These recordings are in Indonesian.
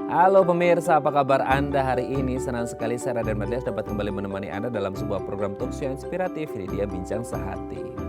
Halo pemirsa, apa kabar Anda hari ini? Senang sekali saya Raden Mardias dapat kembali menemani Anda dalam sebuah program talkshow yang inspiratif. Ini dia Bincang Sehati.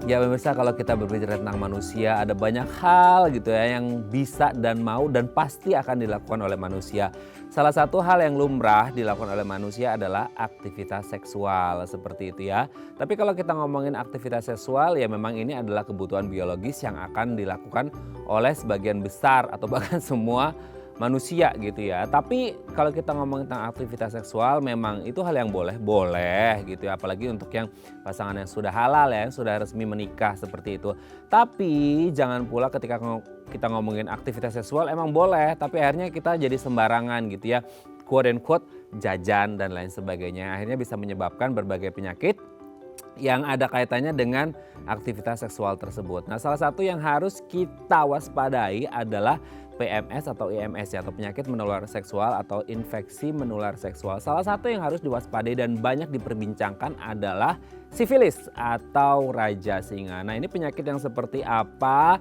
Ya pemirsa, kalau kita berbicara tentang manusia ada banyak hal gitu ya yang bisa dan mau dan pasti akan dilakukan oleh manusia. Salah satu hal yang lumrah dilakukan oleh manusia adalah aktivitas seksual seperti itu ya. Tapi kalau kita ngomongin aktivitas seksual ya memang ini adalah kebutuhan biologis yang akan dilakukan oleh sebagian besar atau bahkan semua manusia gitu ya. Tapi kalau kita ngomong tentang aktivitas seksual memang itu hal yang boleh gitu ya. Apalagi untuk yang pasangan yang sudah halal ya, yang sudah resmi menikah seperti itu. Tapi jangan pula ketika kita ngomongin aktivitas seksual emang boleh, tapi akhirnya kita jadi sembarangan gitu ya. Quote and quote jajan dan lain sebagainya. Akhirnya bisa menyebabkan berbagai penyakit yang ada kaitannya dengan aktivitas seksual tersebut. Nah, salah satu yang harus kita waspadai adalah PMS atau IMS ya, atau penyakit menular seksual atau infeksi menular seksual. Salah satu yang harus diwaspadai dan banyak diperbincangkan adalah sifilis atau raja singa. Nah, ini penyakit yang seperti apa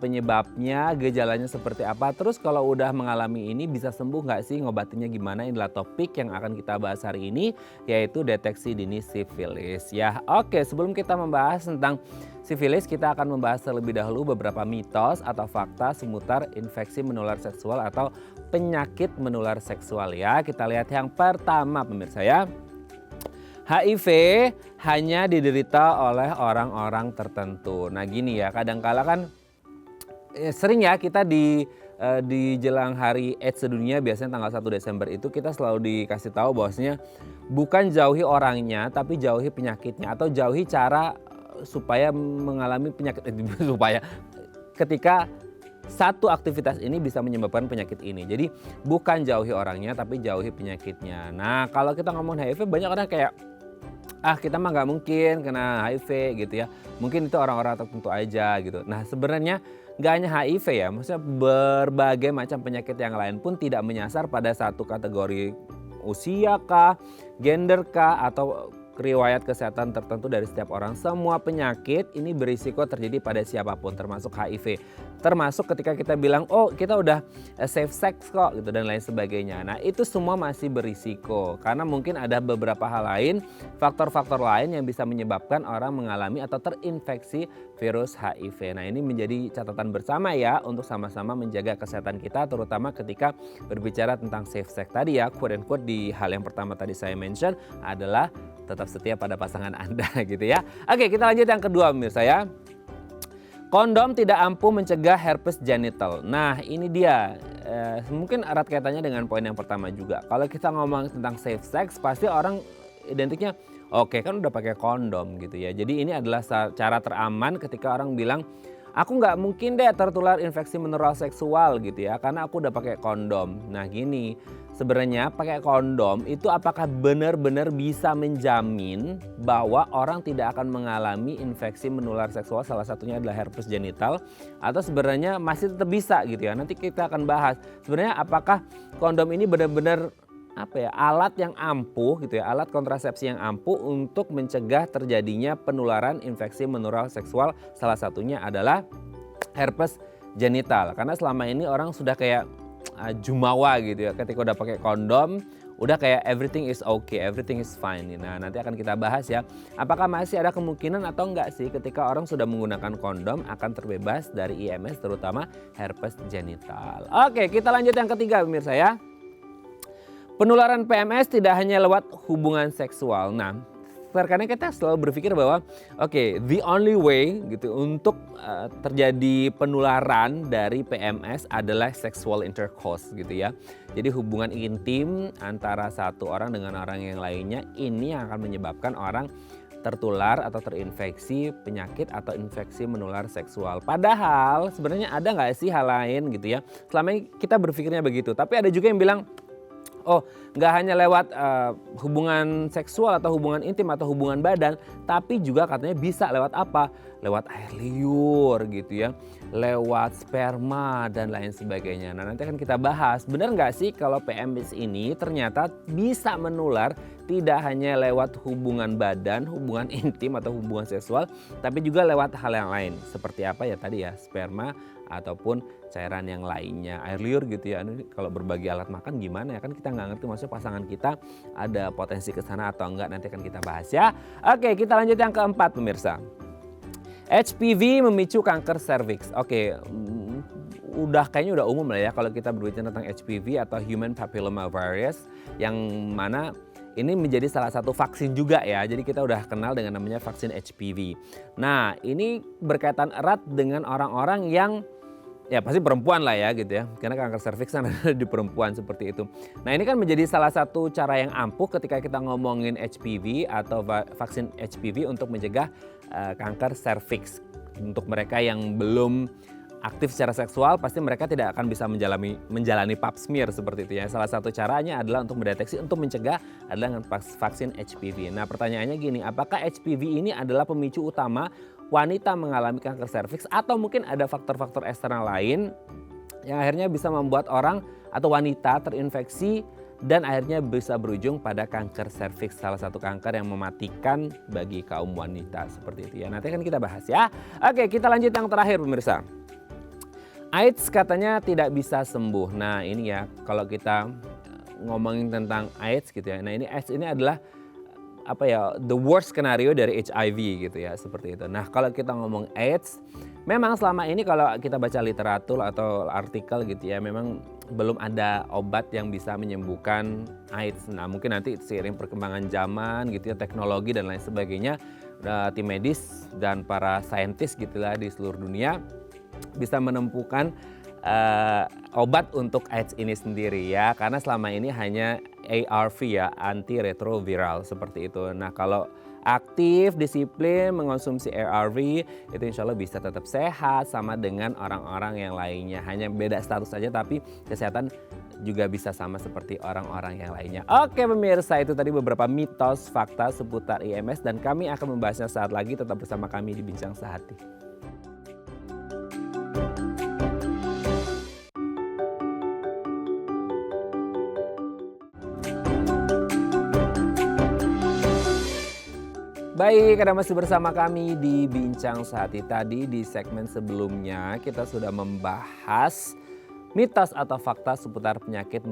penyebabnya, gejalanya seperti apa, terus kalau udah mengalami ini bisa sembuh nggak sih, ngobatinnya gimana? Inilah topik yang akan kita bahas hari ini, yaitu deteksi dini sifilis ya. Oke, sebelum kita membahas tentang sifilis, kita akan membahas terlebih dahulu beberapa mitos atau fakta seputar infeksi menular seksual atau penyakit menular seksual ya. Kita lihat yang pertama pemirsa ya. HIV hanya diderita oleh orang-orang tertentu. Nah gini ya, kadangkala kan sering ya kita di jelang hari AIDS sedunia biasanya tanggal 1 Desember itu kita selalu dikasih tahu bahwasanya bukan jauhi orangnya tapi jauhi penyakitnya atau jauhi cara supaya mengalami penyakit supaya ketika satu aktivitas ini bisa menyebabkan penyakit ini. Jadi bukan jauhi orangnya tapi jauhi penyakitnya. Nah kalau kita ngomong HIV banyak orang kayak kita mah nggak mungkin kena HIV gitu ya. Mungkin itu orang-orang tertentu aja gitu. Nah sebenarnya nggak hanya HIV ya, maksudnya berbagai macam penyakit yang lain pun tidak menyasar pada satu kategori usia kah, gender kah, atau riwayat kesehatan tertentu dari setiap orang. Semua penyakit ini berisiko terjadi pada siapapun termasuk HIV. Termasuk ketika kita bilang oh kita udah safe sex kok gitu dan lain sebagainya. Nah itu semua masih berisiko karena mungkin ada beberapa hal lain, faktor-faktor lain yang bisa menyebabkan orang mengalami atau terinfeksi virus HIV. Nah ini menjadi catatan bersama ya untuk sama-sama menjaga kesehatan kita terutama ketika berbicara tentang safe sex tadi ya. Quote and quote di hal yang pertama tadi saya mention adalah tetap setia pada pasangan Anda gitu ya. Oke kita lanjut yang kedua pemirsa ya. Kondom tidak ampuh mencegah herpes genital. Nah ini dia mungkin erat kaitannya dengan poin yang pertama juga. Kalau kita ngomong tentang safe sex pasti orang identiknya oke kan udah pakai kondom gitu ya. Jadi ini adalah cara teraman ketika orang bilang aku nggak mungkin deh tertular infeksi menular seksual gitu ya karena aku udah pakai kondom. Nah gini, sebenarnya pakai kondom itu apakah benar-benar bisa menjamin bahwa orang tidak akan mengalami infeksi menular seksual, salah satunya adalah herpes genital, atau sebenarnya masih tetap bisa gitu ya. Nanti kita akan bahas sebenarnya apakah kondom ini benar-benar alat yang ampuh gitu ya, alat kontrasepsi yang ampuh untuk mencegah terjadinya penularan infeksi menular seksual, salah satunya adalah herpes genital. Karena selama ini orang sudah kayak jumawa gitu ya, ketika udah pakai kondom udah kayak everything is okay, everything is fine. Nah nanti akan kita bahas ya, apakah masih ada kemungkinan atau enggak sih ketika orang sudah menggunakan kondom akan terbebas dari IMS terutama herpes genital. Oke kita lanjut yang ketiga pemirsa ya. Penularan PMS tidak hanya lewat hubungan seksual. Nah, terkadang kita selalu berpikir bahwa the only way gitu untuk terjadi penularan dari PMS adalah sexual intercourse gitu ya. Jadi hubungan intim antara satu orang dengan orang yang lainnya ini yang akan menyebabkan orang tertular atau terinfeksi penyakit atau infeksi menular seksual. Padahal sebenarnya ada nggak sih hal lain gitu ya. Selama ini kita berpikirnya begitu. Tapi ada juga yang bilang oh, nggak hanya lewat hubungan seksual atau hubungan intim atau hubungan badan, tapi juga katanya bisa lewat apa? lewat air liur gitu ya, lewat sperma dan lain sebagainya. Nah nanti akan kita bahas, benar nggak sih kalau PMS ini ternyata bisa menular tidak hanya lewat hubungan badan, hubungan intim atau hubungan seksual, tapi juga lewat hal yang lain. Seperti apa ya tadi ya, sperma ataupun cairan yang lainnya, air liur gitu ya. Ini kalau berbagi alat makan gimana ya, kan kita nggak ngerti maksudnya pasangan kita ada potensi ke sana atau enggak, nanti akan kita bahas ya. Oke, kita lanjut yang keempat pemirsa. HPV memicu kanker serviks. Oke, kayaknya udah umum lah ya kalau kita berbicara tentang HPV atau Human Papilloma Virus, yang mana ini menjadi salah satu vaksin juga ya. Jadi kita udah kenal dengan namanya vaksin HPV. Nah, ini berkaitan erat dengan orang-orang yang ya pasti perempuan lah ya gitu ya, karena kanker serviks kan ada di perempuan seperti itu. Nah ini kan menjadi salah satu cara yang ampuh ketika kita ngomongin HPV atau vaksin HPV untuk mencegah kanker serviks. Untuk mereka yang belum aktif secara seksual pasti mereka tidak akan bisa menjalani pap smear seperti itu ya. Salah satu caranya adalah untuk mendeteksi, untuk mencegah adalah dengan vaksin HPV. Nah pertanyaannya gini, apakah HPV ini adalah pemicu utama wanita mengalami kanker serviks atau mungkin ada faktor-faktor eksternal lain yang akhirnya bisa membuat orang atau wanita terinfeksi dan akhirnya bisa berujung pada kanker serviks, salah satu kanker yang mematikan bagi kaum wanita seperti itu ya. Nanti akan kita bahas ya. Oke, kita lanjut yang terakhir pemirsa. AIDS katanya tidak bisa sembuh. Nah ini ya kalau kita ngomongin tentang AIDS gitu ya. Nah ini AIDS ini adalah apa ya, the worst skenario dari HIV gitu ya, seperti itu. Nah kalau kita ngomong AIDS, memang selama ini kalau kita baca literatur atau artikel gitu ya, memang belum ada obat yang bisa menyembuhkan AIDS. Nah mungkin nanti seiring perkembangan zaman gitu ya, teknologi dan lain sebagainya, tim medis dan para saintis gitulah di seluruh dunia bisa menemukan obat untuk AIDS ini sendiri ya, karena selama ini hanya ARV ya, antiretroviral seperti itu. Nah kalau aktif, disiplin mengonsumsi ARV itu insya Allah bisa tetap sehat sama dengan orang-orang yang lainnya. Hanya beda status saja tapi kesehatan juga bisa sama seperti orang-orang yang lainnya. Oke pemirsa, itu tadi beberapa mitos fakta seputar IMS dan kami akan membahasnya saat lagi. Tetap bersama kami di Bincang Sehati. Baik, Anda masih bersama kami di Bincang Sehati. Tadi di segmen sebelumnya kita sudah membahas mitos atau fakta seputar penyakit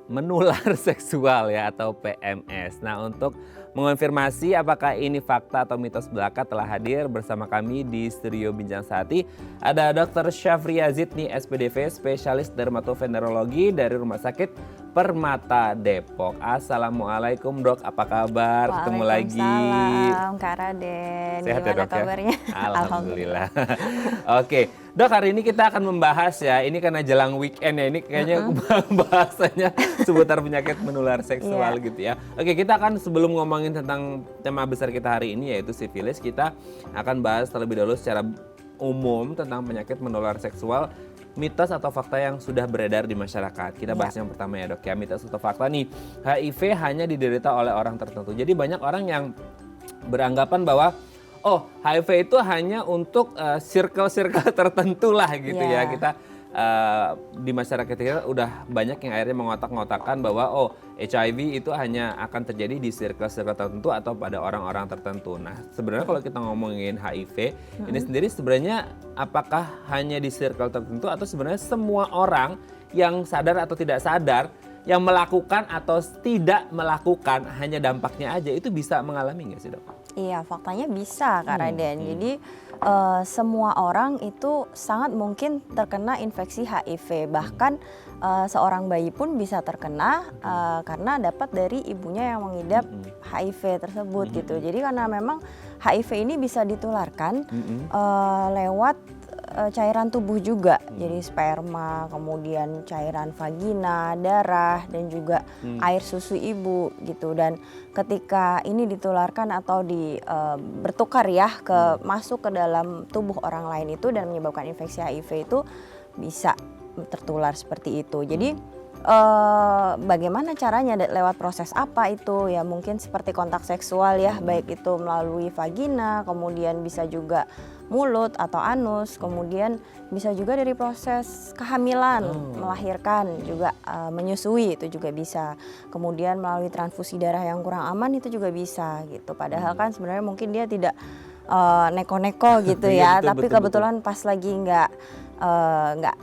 menular seksual ya atau PMS. Nah untuk mengonfirmasi apakah ini fakta atau mitos belaka telah hadir bersama kami di studio Bincang Sehati. Ada Dr. Syafri Yazid nih SPDV, spesialis dermatovenerologi dari Rumah Sakit Permata Depok. Assalamualaikum dok, apa kabar? Ketemu lagi. Waalaikumsalam Kak Raden. Sehat ya dok kabarnya? Ya? Alhamdulillah. Oke dok, hari ini kita akan membahas ya, ini karena jelang weekend ya, ini kayaknya bahasanya seputar penyakit menular seksual gitu ya. Oke, kita akan sebelum ngomongin tentang tema besar kita hari ini yaitu sifilis, kita akan bahas terlebih dahulu secara umum tentang penyakit menular seksual, mitos atau fakta yang sudah beredar di masyarakat. Kita bahas yang pertama ya dok ya, mitos atau fakta nih, HIV hanya diderita oleh orang tertentu. Jadi banyak orang yang beranggapan bahwa oh HIV itu hanya untuk circle-circle tertentu lah gitu ya. Kita di masyarakat kita udah banyak yang akhirnya mengotak-ngotakan bahwa oh HIV itu hanya akan terjadi di circle-circle tertentu atau pada orang-orang tertentu. Nah sebenarnya kalau kita ngomongin HIV ini sendiri sebenarnya apakah hanya di circle tertentu atau sebenarnya semua orang yang sadar atau tidak sadar yang melakukan atau tidak melakukan, hanya dampaknya aja itu bisa mengalami nggak sih dok? Iya, faktanya bisa Kak Raden. Jadi semua orang itu sangat mungkin terkena infeksi HIV. Bahkan seorang bayi pun bisa terkena karena dapat dari ibunya yang mengidap HIV tersebut gitu. Jadi karena memang HIV ini bisa ditularkan lewat cairan tubuh juga, jadi sperma, kemudian cairan vagina, darah, dan juga air susu ibu gitu. Dan ketika ini ditularkan atau bertukar ya masuk ke dalam tubuh orang lain itu dan menyebabkan infeksi HIV itu bisa tertular seperti itu. Jadi bagaimana caranya, lewat proses apa itu ya, mungkin seperti kontak seksual ya, baik itu melalui vagina, kemudian bisa juga mulut atau anus, kemudian bisa juga dari proses kehamilan, melahirkan juga, menyusui itu juga bisa, kemudian melalui transfusi darah yang kurang aman itu juga bisa gitu. Padahal kan sebenarnya mungkin dia tidak neko-neko gitu Iya, ya, betul, tapi betul, kebetulan pas lagi nggak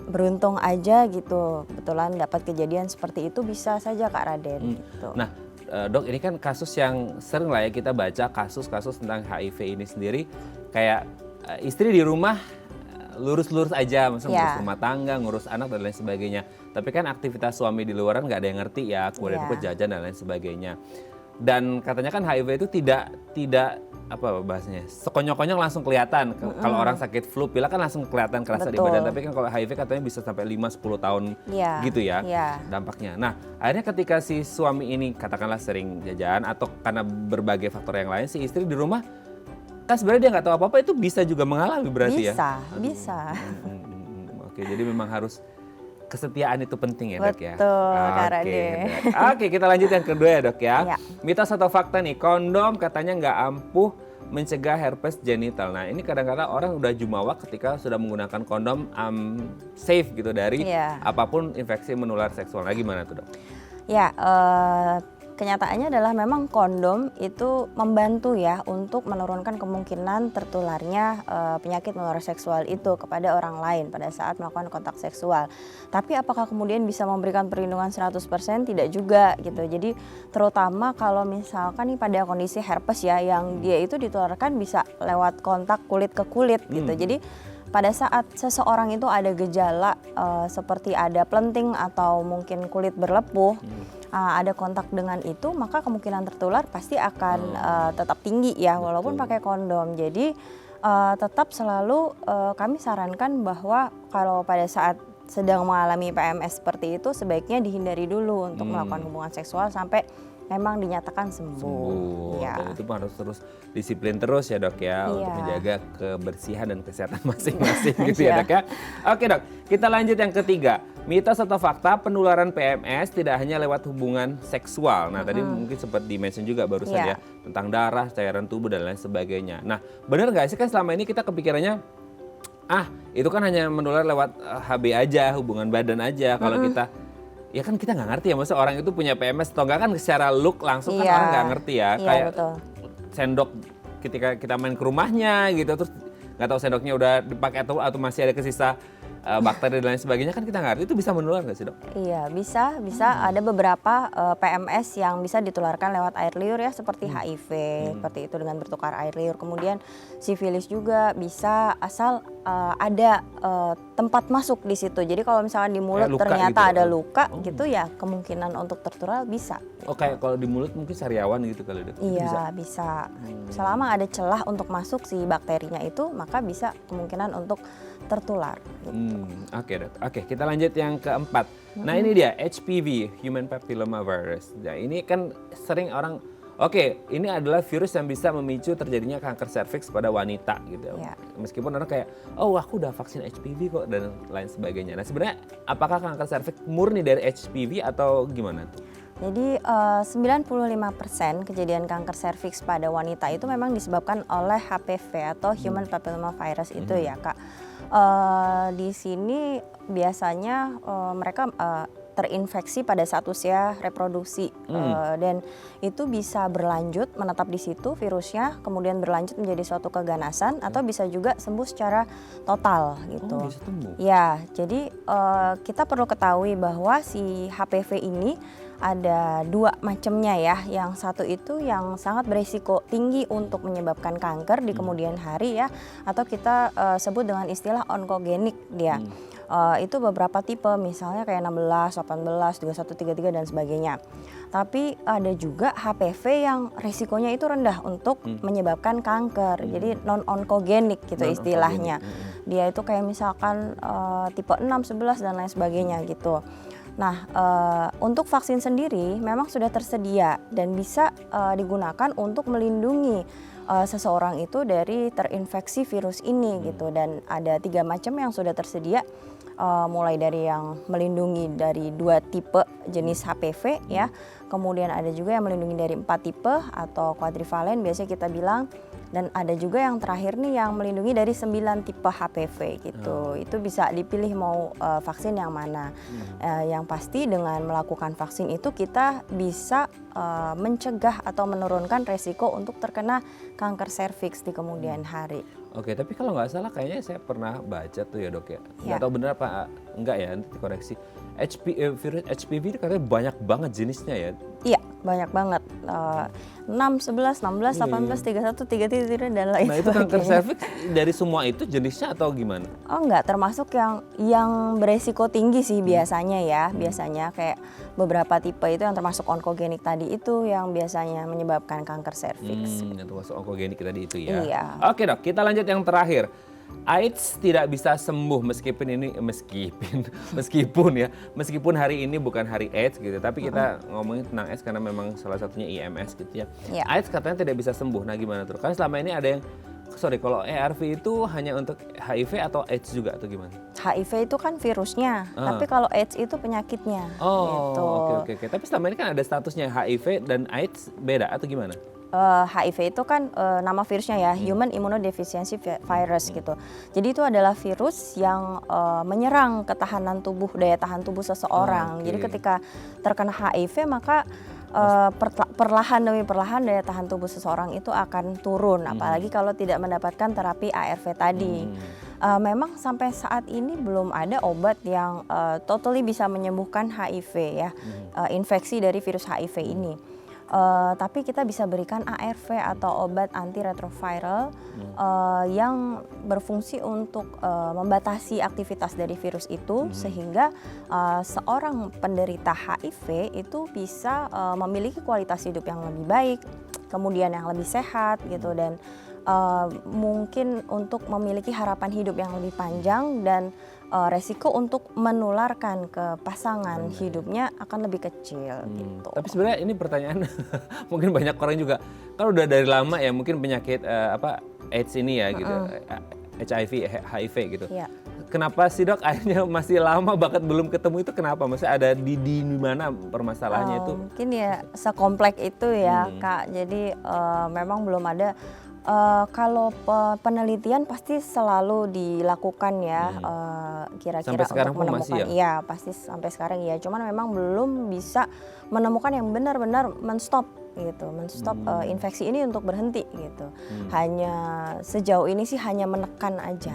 beruntung aja gitu, kebetulan dapat kejadian seperti itu, bisa saja Kak Raden gitu. Nah, Dok, ini kan kasus yang sering lah ya kita baca, kasus-kasus tentang HIV ini sendiri, kayak istri di rumah lurus-lurus aja, misalnya ngurus rumah tangga, ngurus anak dan lain sebagainya. Tapi kan aktivitas suami di luaran nggak ada yang ngerti ya, kemudian ikut jajan dan lain sebagainya. Dan katanya kan HIV itu tidak apa bahasanya, sekonyong-konyong langsung kelihatan. Kalau orang sakit flu, pilek kan langsung kelihatan kerasa di badan. Tapi kan kalau HIV katanya bisa sampai 5-10 tahun gitu ya dampaknya. Nah, akhirnya ketika si suami ini katakanlah sering jajan atau karena berbagai faktor yang lain, si istri di rumah kan sebenarnya dia nggak tahu apa-apa, itu bisa juga mengalami berarti ya? Bisa. Oke, jadi memang harus kesetiaan itu penting ya, Dok ya? Betul, Kak Raden. Oke, kita lanjut yang kedua ya, Dok ya. Ya. Mitos atau fakta nih, kondom katanya nggak ampuh mencegah herpes genital. Nah, ini kadang-kadang orang udah jumawa ketika sudah menggunakan kondom safe gitu dari apapun infeksi menular seksual. Nah, gimana tuh, Dok? Ya, kenyataannya adalah memang kondom itu membantu ya untuk menurunkan kemungkinan tertularnya penyakit menular seksual itu kepada orang lain pada saat melakukan kontak seksual. Tapi apakah kemudian bisa memberikan perlindungan 100%? Tidak juga gitu. Jadi terutama kalau misalkan nih pada kondisi herpes ya, yang dia itu ditularkan bisa lewat kontak kulit ke kulit gitu. Jadi pada saat seseorang itu ada gejala seperti ada pelenting atau mungkin kulit berlepuh, ada kontak dengan itu, maka kemungkinan tertular pasti akan tetap tinggi ya, walaupun pakai kondom. Jadi tetap selalu kami sarankan bahwa kalau pada saat sedang mengalami PMS seperti itu, sebaiknya dihindari dulu untuk melakukan hubungan seksual sampai memang dinyatakan sembuh. Ya. Dan itu harus terus disiplin terus ya, Dok ya, untuk menjaga kebersihan dan kesehatan masing-masing gitu ya, Dok ya. Oke, Dok, kita lanjut yang ketiga. Mitos atau fakta penularan PMS tidak hanya lewat hubungan seksual. Nah, tadi mungkin sempat di-mention juga barusan ya, tentang darah, cairan tubuh dan lain sebagainya. Nah, benar nggak sih kan selama ini kita kepikirannya, itu kan hanya menular lewat HB aja, hubungan badan aja. Kalau kita ya kan kita nggak ngerti ya, maksudnya orang itu punya PMS atau enggak kan secara look langsung kan orang nggak ngerti ya. Kayak betul. Sendok ketika kita main ke rumahnya gitu, terus nggak tahu sendoknya udah dipakai atau masih ada kesisa bakteri dan lain sebagainya, kan kita nggak ngerti, itu bisa menular nggak sih, Dok? Iya, bisa. Ada beberapa PMS yang bisa ditularkan lewat air liur ya, seperti HIV, seperti itu dengan bertukar air liur. Kemudian sifilis juga bisa, asal ada tempat masuk di situ. Jadi kalau misalnya di mulut ternyata gitu, ada luka gitu ya, kemungkinan untuk tertular bisa. Oh, kayak kalau di mulut mungkin sariawan gitu kali, Dok? Iya, bisa. Selama ada celah untuk masuk si bakterinya itu, maka bisa kemungkinan untuk tertular. Gitu. Oke, Dok. Oke, kita lanjut yang keempat. Nah, ini dia HPV, Human Papilloma Virus. Nah, ini kan sering orang, ini adalah virus yang bisa memicu terjadinya kanker serviks pada wanita gitu. Meskipun orang kayak, aku udah vaksin HPV kok dan lain sebagainya. Nah, sebenarnya apakah kanker serviks murni dari HPV atau gimana tuh? Jadi 95% kejadian kanker serviks pada wanita itu memang disebabkan oleh HPV atau Human Papilloma Virus itu ya, Kak. Di sini biasanya mereka terinfeksi pada saat usia reproduksi dan itu bisa berlanjut menetap di situ virusnya, kemudian berlanjut menjadi suatu keganasan atau bisa juga sembuh secara total gitu. Bisa tumbuh. Ya, jadi kita perlu ketahui bahwa si HPV ini ada dua macamnya ya. Yang satu itu yang sangat berisiko tinggi untuk menyebabkan kanker di kemudian hari ya, atau kita sebut dengan istilah onkogenik dia. Itu beberapa tipe, misalnya kayak 16, 18, 21, 33 dan sebagainya. Tapi ada juga HPV yang risikonya itu rendah untuk menyebabkan kanker. Jadi non onkogenik gitu istilahnya. Dia itu kayak misalkan tipe 6, 11 dan lain sebagainya gitu. Nah, untuk vaksin sendiri memang sudah tersedia dan bisa digunakan untuk melindungi seseorang itu dari terinfeksi virus ini gitu. Dan ada 3 macam yang sudah tersedia, mulai dari yang melindungi dari 2 tipe jenis HPV ya, kemudian ada juga yang melindungi dari 4 tipe atau quadrivalen biasanya kita bilang, dan ada juga yang terakhir nih yang melindungi dari 9 tipe HPV gitu. Itu bisa dipilih mau vaksin yang mana. Yang pasti dengan melakukan vaksin itu kita bisa mencegah atau menurunkan resiko untuk terkena kanker serviks di kemudian hari. Oke, tapi kalau nggak salah kayaknya saya pernah baca tuh ya dok ya. Nggak Ya. tahu benar apa enggak ya, nanti koreksi. Virus HPV itu katanya banyak banget jenisnya ya. Iya, banyak banget. 6, 11, 16, 18, 31, 33 dan lain Nah itu kanker sebagainya. serviks dari semua itu jenisnya atau gimana? Oh enggak, termasuk yang beresiko tinggi sih biasanya ya. Biasanya kayak beberapa tipe itu yang termasuk onkogenik tadi itu yang biasanya menyebabkan kanker serviks. Yang termasuk onkogenik tadi itu ya. Iya. Oke dok, kita lanjut yang terakhir. AIDS tidak bisa sembuh meskipun hari ini bukan hari AIDS gitu, tapi kita ngomongin tentang AIDS karena memang salah satunya IMS gitu ya. Iya. AIDS katanya tidak bisa sembuh. Nah gimana tuh? Kan selama ini ada yang kalau ARV itu hanya untuk HIV atau AIDS juga atau gimana? HIV itu kan virusnya, tapi kalau AIDS itu penyakitnya. Oh, gitu. oke. Tapi selama ini kan ada statusnya HIV dan AIDS beda atau gimana? HIV itu kan nama virusnya ya, Human Immunodeficiency Virus gitu. Jadi itu adalah virus yang menyerang ketahanan tubuh, daya tahan tubuh seseorang. Oke. Jadi ketika terkena HIV maka perlahan demi perlahan daya tahan tubuh seseorang itu akan turun, apalagi kalau tidak mendapatkan terapi ARV tadi. Memang sampai saat ini belum ada obat yang totally bisa menyembuhkan HIV ya, infeksi dari virus HIV ini. Tapi kita bisa berikan ARV atau obat antiretroviral yang berfungsi untuk membatasi aktivitas dari virus itu sehingga seorang penderita HIV itu bisa memiliki kualitas hidup yang lebih baik, kemudian yang lebih sehat gitu, dan mungkin untuk memiliki harapan hidup yang lebih panjang, dan resiko untuk menularkan ke pasangan hidupnya akan lebih kecil gitu. Tapi sebenarnya ini pertanyaan mungkin banyak orang juga kan udah dari lama ya mungkin penyakit AIDS ini ya gitu, HIV gitu. Iya. Kenapa sih dok akhirnya masih lama banget belum ketemu itu kenapa? Maksudnya ada di mana permasalahannya itu? Mungkin ya sekomplek itu ya Kak. Jadi memang belum ada. Kalau penelitian pasti selalu dilakukan ya, kira-kira Sampai sekarang untuk pun menemukan. masih ya? Iya, pasti sampai sekarang ya. Cuman memang belum bisa menemukan yang benar-benar menstop gitu, infeksi ini untuk berhenti gitu. Hanya sejauh ini sih hanya menekan aja.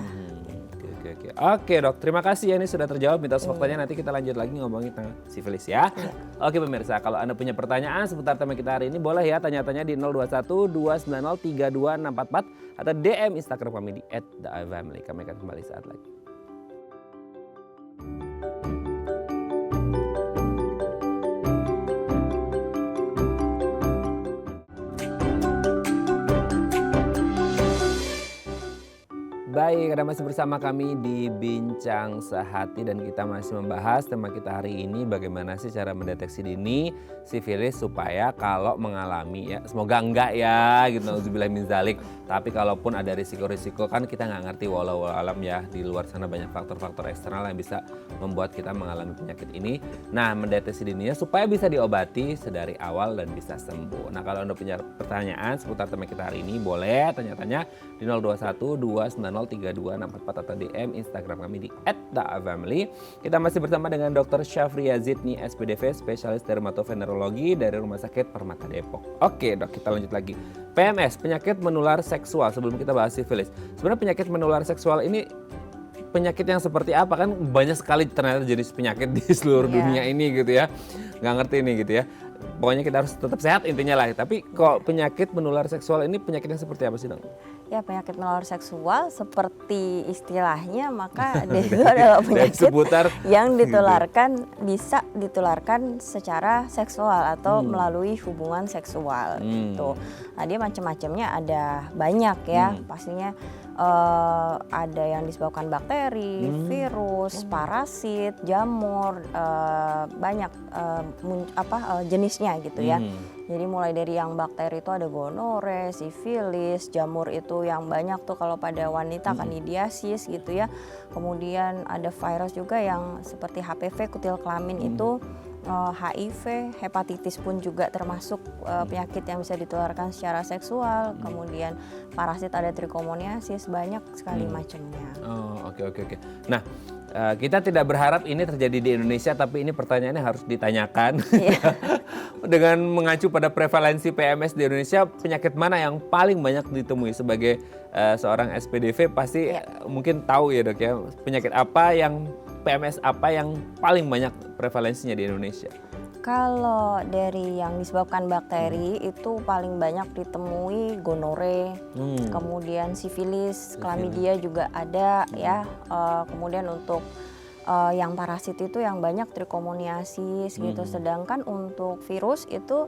Oke dok, terima kasih ya ini sudah terjawab mitos faktanya. Nanti kita lanjut lagi ngomongin tentang sifilis ya. Oke pemirsa, kalau Anda punya pertanyaan seputar tema kita hari ini boleh ya tanya-tanya di 021 290 32644 atau DM Instagram kami di @theifamily. Kami akan kembali saat lagi. Baik, Anda masih bersama kami di Bincang Sehati dan kita masih membahas tema kita hari ini bagaimana sih cara mendeteksi dini sifilis supaya kalau mengalami ya semoga enggak ya gitu, nauzubillah min dzalik. Tapi kalaupun ada risiko-risiko kan kita nggak ngerti walau alam ya, di luar sana banyak faktor-faktor eksternal yang bisa membuat kita mengalami penyakit ini. Nah, mendeteksi dininya supaya bisa diobati sedari awal dan bisa sembuh. Nah, kalau Anda punya pertanyaan seputar tema kita hari ini boleh tanya-tanya di 021 290 32644 atau DM Instagram kami di @theifamily. Kita masih bersama dengan Dr. Syafri Yazidni SPDV, spesialis dermatovenerologi dari Rumah Sakit Permata Depok. Oke dok, kita lanjut lagi. PMS, penyakit menular seksual. Sebelum kita bahas sifilis, sebenarnya penyakit menular seksual ini penyakit yang seperti apa? Kan banyak sekali ternyata jenis penyakit di seluruh dunia ini gitu ya. Nggak ngerti ini gitu ya. Pokoknya kita harus tetap sehat intinya lah. Tapi kok penyakit menular seksual ini penyakit yang seperti apa sih dong? Ya, penyakit menular seksual seperti istilahnya maka itu adalah penyakit seputar yang ditularkan, bisa ditularkan secara seksual atau melalui hubungan seksual gitu. Nah, dia macam-macamnya ada banyak ya, pastinya ada yang disebabkan bakteri, virus, parasit, jamur, banyak jenisnya gitu ya. Jadi mulai dari yang bakteri itu ada gonore, sifilis, jamur itu yang banyak tuh kalau pada wanita kandidiasis gitu ya. Kemudian ada virus juga yang seperti HPV, kutil kelamin itu, HIV, hepatitis pun juga termasuk penyakit yang bisa ditularkan secara seksual. Kemudian parasit ada trichomoniasis, banyak sekali macamnya. Oh, oke. Nah, kita tidak berharap ini terjadi di Indonesia, tapi ini pertanyaannya harus ditanyakan. Dengan mengacu pada prevalensi PMS di Indonesia, penyakit mana yang paling banyak ditemui? Sebagai seorang SPDV pasti mungkin tahu ya dok ya, penyakit apa yang PMS apa yang paling banyak prevalensinya di Indonesia? Kalau dari yang disebabkan bakteri itu paling banyak ditemui gonore, kemudian sifilis, chlamydia juga ada ya. Kemudian untuk yang parasit itu yang banyak trichomoniasis gitu. Sedangkan untuk virus itu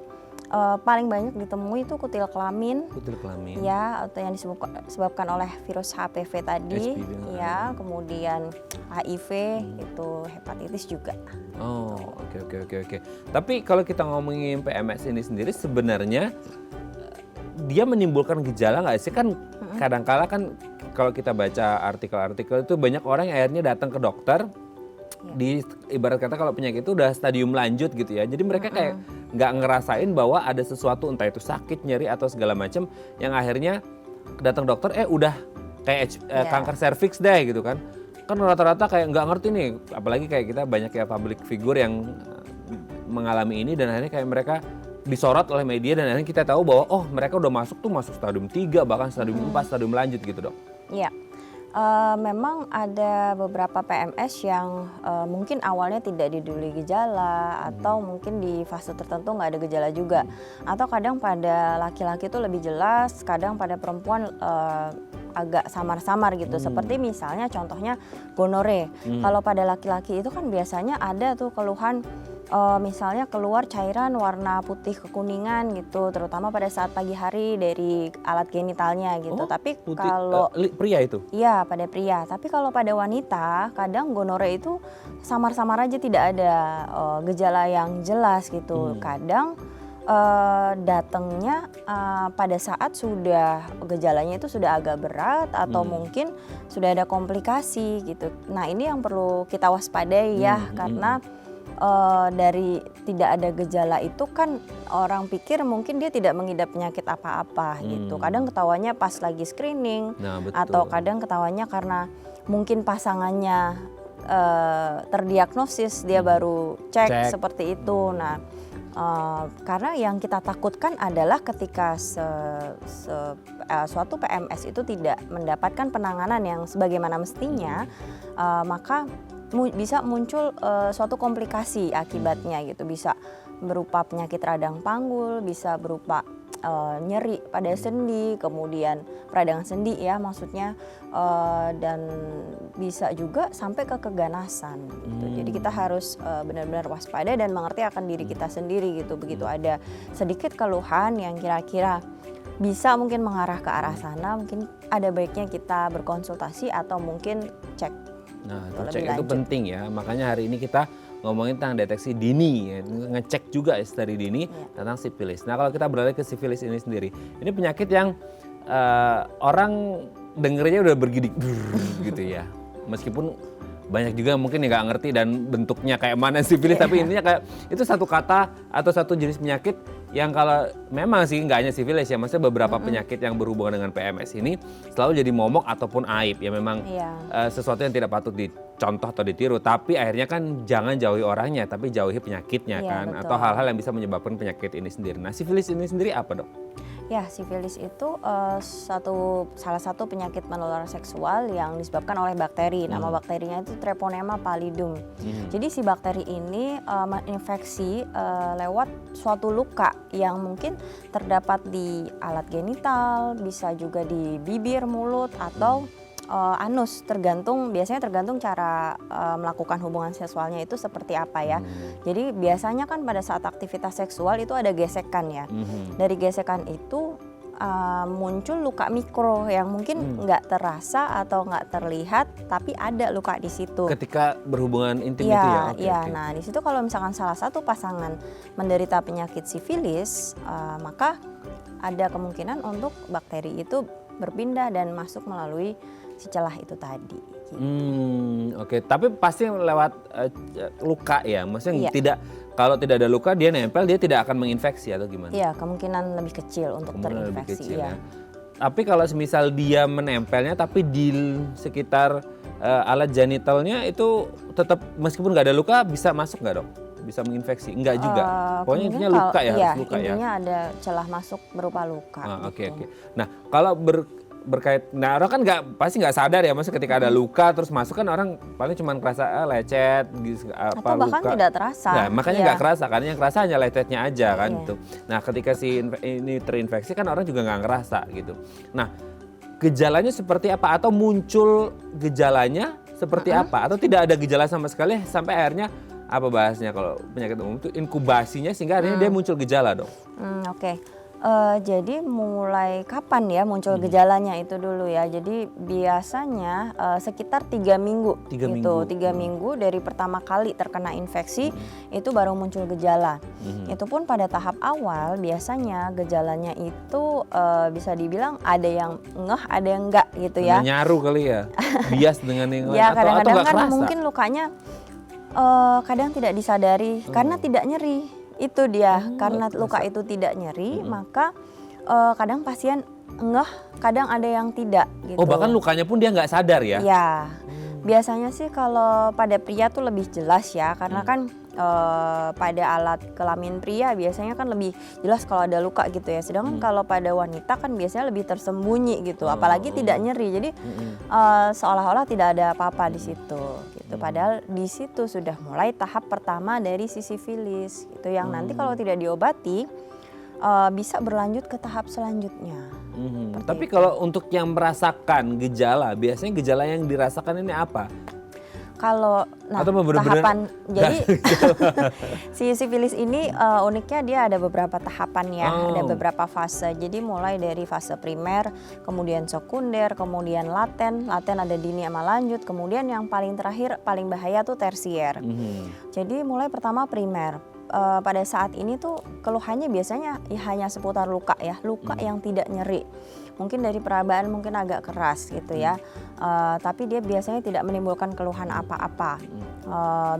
paling banyak ditemui itu kutil kelamin. Kutil kelamin. Ya, atau yang disebabkan oleh virus HPV tadi, ya, kemudian HIV itu hepatitis juga. Oh, oke. Tapi kalau kita ngomongin PMS ini sendiri sebenarnya dia menimbulkan gejala nggak sih? Kan kadang-kala kan kalau kita baca artikel-artikel itu banyak orang yang akhirnya datang ke dokter di ibarat kata kalau penyakit itu udah stadium lanjut gitu ya. Jadi mereka kayak nggak ngerasain bahwa ada sesuatu entah itu sakit, nyeri atau segala macam yang akhirnya datang dokter udah kayak kanker serviks deh gitu kan. Kan rata-rata kayak nggak ngerti nih, apalagi kayak kita banyak ya public figure yang mengalami ini dan akhirnya kayak mereka disorot oleh media dan akhirnya kita tahu bahwa oh mereka udah masuk stadium 3 bahkan stadium 4, stadium lanjut gitu dok. Iya. Memang ada beberapa PMS yang mungkin awalnya tidak didului gejala atau mungkin di fase tertentu nggak ada gejala juga. Atau kadang pada laki-laki itu lebih jelas, kadang pada perempuan agak samar-samar gitu. Seperti misalnya contohnya gonore. Kalau pada laki-laki itu kan biasanya ada tuh keluhan misalnya keluar cairan warna putih kekuningan gitu, terutama pada saat pagi hari dari alat genitalnya gitu. Tapi putih, kalau pria itu? Iya, pada pria. Tapi kalau pada wanita, kadang gonore itu samar-samar aja, tidak ada gejala yang jelas gitu. Kadang datangnya pada saat sudah gejalanya itu sudah agak berat atau mungkin sudah ada komplikasi gitu. Nah, ini yang perlu kita waspadai ya, karena dari tidak ada gejala itu kan orang pikir mungkin dia tidak mengidap penyakit apa-apa gitu. Kadang ketawanya pas lagi screening, atau kadang ketawanya karena mungkin pasangannya terdiagnosis dia baru cek seperti itu. Nah, karena yang kita takutkan adalah ketika suatu PMS itu tidak mendapatkan penanganan yang sebagaimana mestinya, maka bisa muncul suatu komplikasi akibatnya gitu. Bisa berupa penyakit radang panggul, bisa berupa nyeri pada sendi, kemudian peradangan sendi ya maksudnya, dan bisa juga sampai ke keganasan gitu. Jadi kita harus benar-benar waspada dan mengerti akan diri kita sendiri gitu. Begitu ada sedikit keluhan yang kira-kira bisa mungkin mengarah ke arah sana, mungkin ada baiknya kita berkonsultasi atau mungkin cek. Nah, cek itu penting ya. Makanya hari ini kita ngomongin tentang deteksi dini, ya. Ngecek juga dari dini tentang sifilis. Nah, kalau kita beralih ke sifilis ini sendiri, ini penyakit yang orang dengernya udah bergidik gitu ya. Meskipun banyak juga mungkin yang nggak ngerti dan bentuknya kayak mana sifilis, tapi intinya kayak itu satu kata atau satu jenis penyakit yang kalau memang sih nggak hanya sifilis ya, maksudnya beberapa penyakit yang berhubungan dengan PMS ini selalu jadi momok ataupun aib ya, memang sesuatu yang tidak patut dicontoh atau ditiru, tapi akhirnya kan jangan jauhi orangnya tapi jauhi penyakitnya kan, betul. Atau hal-hal yang bisa menyebabkan penyakit ini sendiri. Nah, sifilis ini sendiri apa dok? Ya, sifilis itu salah satu penyakit menular seksual yang disebabkan oleh bakteri. Nama bakterinya itu Treponema pallidum. Jadi si bakteri ini menginfeksi lewat suatu luka yang mungkin terdapat di alat genital, bisa juga di bibir, mulut, atau anus, biasanya tergantung cara melakukan hubungan seksualnya itu seperti apa ya. Jadi biasanya kan pada saat aktivitas seksual itu ada gesekan ya. Dari gesekan itu muncul luka mikro yang mungkin nggak terasa atau nggak terlihat, tapi ada luka di situ. Ketika berhubungan intim itu ya? Iya. Nah di situ kalau misalkan salah satu pasangan menderita penyakit sifilis, maka ada kemungkinan untuk bakteri itu berpindah dan masuk melalui si celah itu tadi. Gitu. Oke. Tapi pasti lewat luka ya, maksudnya Iya. kalau tidak ada luka dia nempel, dia tidak akan menginfeksi atau gimana? Iya, kemungkinan lebih kecil untuk Kemungkinan lebih terinfeksi. kecil Iya. ya. Tapi kalau misal dia menempelnya tapi di sekitar alat genitalnya itu tetap meskipun nggak ada luka bisa masuk nggak dok? Bisa menginfeksi? Enggak juga? Pokoknya intinya luka ya, iya, harus luka ya? intinya ada celah masuk berupa luka. Oke. gitu. Nah kalau berkait, nah orang kan pasti nggak sadar ya, maksudnya ketika ada luka terus masuk kan orang paling cuma kerasa lecet, Atau bahkan luka. tidak terasa. Nah makanya Iya. nggak kerasa, karena yang kerasa hanya lecetnya aja kan Iya. gitu. Nah ketika ini terinfeksi kan orang juga nggak ngerasa gitu. Nah gejalanya seperti apa atau muncul gejalanya seperti apa atau tidak ada gejala sama sekali sampai akhirnya apa bahasnya kalau penyakit umum itu inkubasinya sehingga akhirnya dia muncul gejala dong. Oke. Jadi mulai kapan ya muncul gejalanya itu dulu ya. Jadi biasanya sekitar 3 minggu. 3 gitu. minggu. 3 minggu dari pertama kali terkena infeksi itu baru muncul gejala. Itu pun pada tahap awal biasanya gejalanya itu bisa dibilang ada yang ngeh, ada yang enggak gitu ya. Nyaru kali ya, bias dengan yang lain Ya atau kadang-kadang nggak kan kerasa? mungkin lukanya kadang tidak disadari karena tidak nyeri. Itu dia, karena luka itu tidak nyeri, maka kadang pasien ngeh, kadang ada yang tidak gitu. Oh bahkan lukanya pun dia nggak sadar ya? Ya, biasanya sih kalau pada pria tuh lebih jelas ya, karena kan pada alat kelamin pria biasanya kan lebih jelas kalau ada luka gitu ya. Sedangkan kalau pada wanita kan biasanya lebih tersembunyi gitu, apalagi tidak nyeri. Jadi seolah-olah tidak ada apa-apa di situ. Gitu. Padahal di situ sudah mulai tahap pertama dari si sifilis, itu yang nanti kalau tidak diobati bisa berlanjut ke tahap selanjutnya. Tapi kalau untuk yang merasakan gejala, biasanya gejala yang dirasakan ini apa? Kalau Atau bener-bener tahapan jadi si sifilis ini uniknya dia ada beberapa tahapan ya, ada beberapa fase. Jadi mulai dari fase primer, kemudian sekunder, kemudian laten ada dini sama lanjut, kemudian yang paling terakhir paling bahaya tuh tersier. Jadi mulai pertama primer. Pada saat ini tuh keluhannya biasanya ya hanya seputar luka ya, luka yang tidak nyeri. Mungkin dari perabaan mungkin agak keras gitu ya, tapi dia biasanya tidak menimbulkan keluhan apa-apa.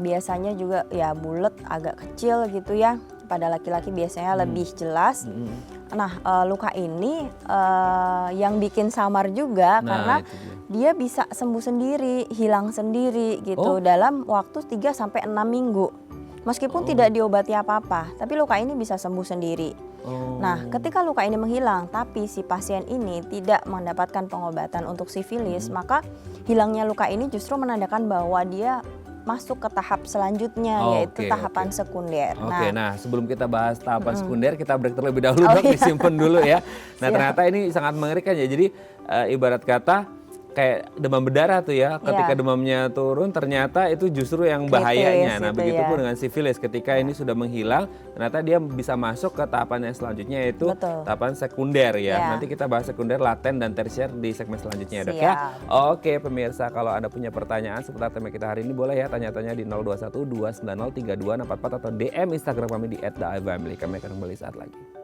Biasanya juga ya bulat, agak kecil gitu ya. Pada laki-laki biasanya lebih jelas. Nah luka ini yang bikin samar juga karena dia bisa sembuh sendiri, hilang sendiri gitu dalam waktu 3-6 minggu. Meskipun tidak diobati apa-apa, tapi luka ini bisa sembuh sendiri. Nah, ketika luka ini menghilang, tapi si pasien ini tidak mendapatkan pengobatan untuk sifilis, maka hilangnya luka ini justru menandakan bahwa dia masuk ke tahap selanjutnya, yaitu tahapan sekunder. Oke, nah sebelum kita bahas tahapan sekunder, kita break terlebih dahulu dok, disimpan dulu ya. Nah ternyata ini sangat mengerikan ya, jadi ibarat kata kayak demam berdarah tuh ya, ketika demamnya turun ternyata itu justru yang bahayanya. Nah begitupun dengan sifilis, ketika ini sudah menghilang ternyata dia bisa masuk ke tahapan yang selanjutnya yaitu tahapan sekunder ya. Nanti kita bahas sekunder, laten dan tersier di segmen selanjutnya ya dok ya. Oke pemirsa, kalau Anda punya pertanyaan seputar tema kita hari ini boleh ya tanya-tanya di 021 290 3244 atau DM Instagram kami di @theifamily. Kami akan kembali saat lagi.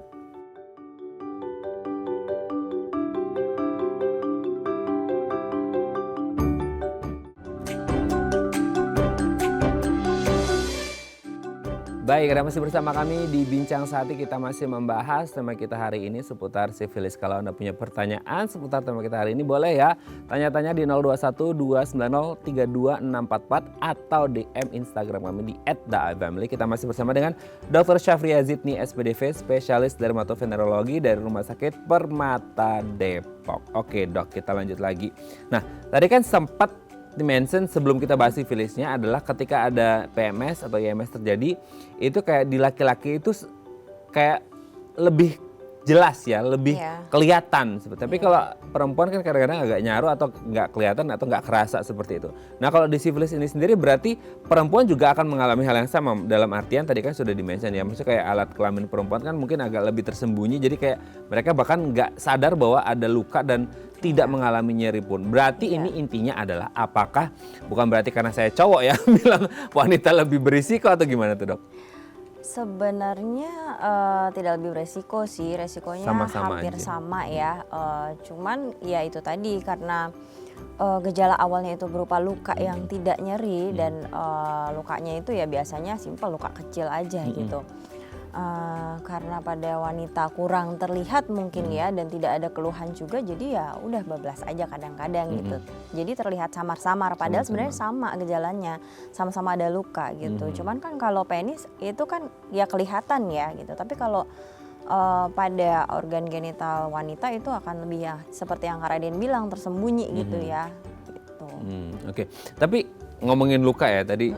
Baik, Anda masih bersama kami di Bincang Sehati. Kita masih membahas tema kita hari ini seputar sifilis. Kalau Anda punya pertanyaan seputar tema kita hari ini boleh ya tanya-tanya di 021 290 32644 atau DM Instagram kami di @theifamily. Kita masih bersama dengan Dr. Syafriya Zidni SPDV, spesialis dermatovenerologi dari Rumah Sakit Permata Depok. Oke dok, kita lanjut lagi. Nah, tadi kan sempat dimention sebelum kita bahas sifilisnya adalah ketika ada PMS atau IMS terjadi, itu kayak di laki-laki itu kayak lebih jelas ya, lebih Iya. kelihatan. Tapi kalau perempuan kan kadang-kadang agak nyaru atau nggak kelihatan atau nggak kerasa seperti itu. Nah kalau di sifilis ini sendiri berarti perempuan juga akan mengalami hal yang sama, dalam artian tadi kan sudah di-mention ya, maksudnya kayak alat kelamin perempuan kan mungkin agak lebih tersembunyi, jadi kayak mereka bahkan nggak sadar bahwa ada luka dan tidak mengalami nyeri pun. Berarti ini intinya adalah apakah, bukan berarti karena saya cowok ya bilang wanita lebih berisiko atau gimana tuh dok? Sebenarnya tidak lebih beresiko sih, resikonya Sama-sama hampir aja. sama ya. Cuman ya itu tadi karena gejala awalnya itu berupa luka yang tidak nyeri dan lukanya itu ya biasanya simpel luka kecil aja gitu. Karena pada wanita kurang terlihat mungkin ya dan tidak ada keluhan juga, jadi ya udah bablas aja kadang-kadang gitu. Jadi terlihat samar-samar padahal sebenarnya sama gejalanya, sama-sama ada luka gitu. Cuman kan kalau penis itu kan ya kelihatan ya gitu. Tapi kalau pada organ genital wanita itu akan lebih ya seperti yang Kak Raden bilang tersembunyi gitu ya. Gitu. Oke. Tapi ngomongin luka ya tadi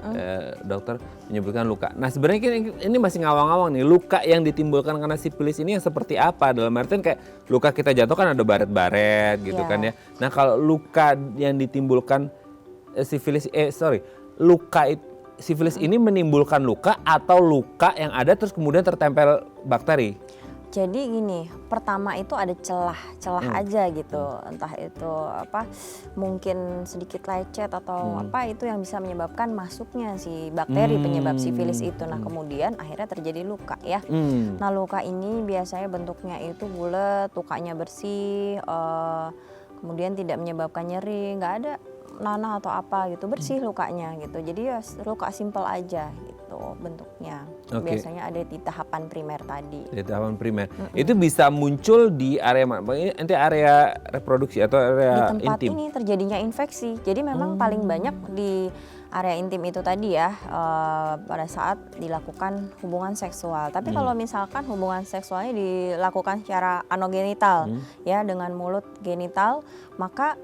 dokter menyebutkan luka. Nah sebenarnya ini masih ngawang-ngawang nih, luka yang ditimbulkan karena sifilis ini yang seperti apa? Dalam artian kayak luka kita jatuh kan ada baret-baret gitu kan ya. Nah kalau luka yang ditimbulkan sifilis ini menimbulkan luka atau luka yang ada terus kemudian tertempel bakteri? Jadi gini, pertama itu ada celah aja gitu, entah itu apa mungkin sedikit lecet atau apa itu yang bisa menyebabkan masuknya si bakteri penyebab sifilis itu. Nah kemudian akhirnya terjadi luka ya. Nah luka ini biasanya bentuknya itu bulat, lukanya bersih, kemudian tidak menyebabkan nyeri, nggak ada nanah atau apa gitu, bersih lukanya gitu. Jadi ya luka simpel aja gitu bentuknya. Oke. Biasanya ada di tahapan primer tadi. Di tahapan primer. Itu bisa muncul di area mana? Nanti area reproduksi atau Di area tempat intim? ini terjadinya infeksi. Jadi memang paling banyak di area intim itu tadi ya pada saat dilakukan hubungan seksual. Tapi kalau misalkan hubungan seksualnya dilakukan secara anogenital ya dengan mulut genital, maka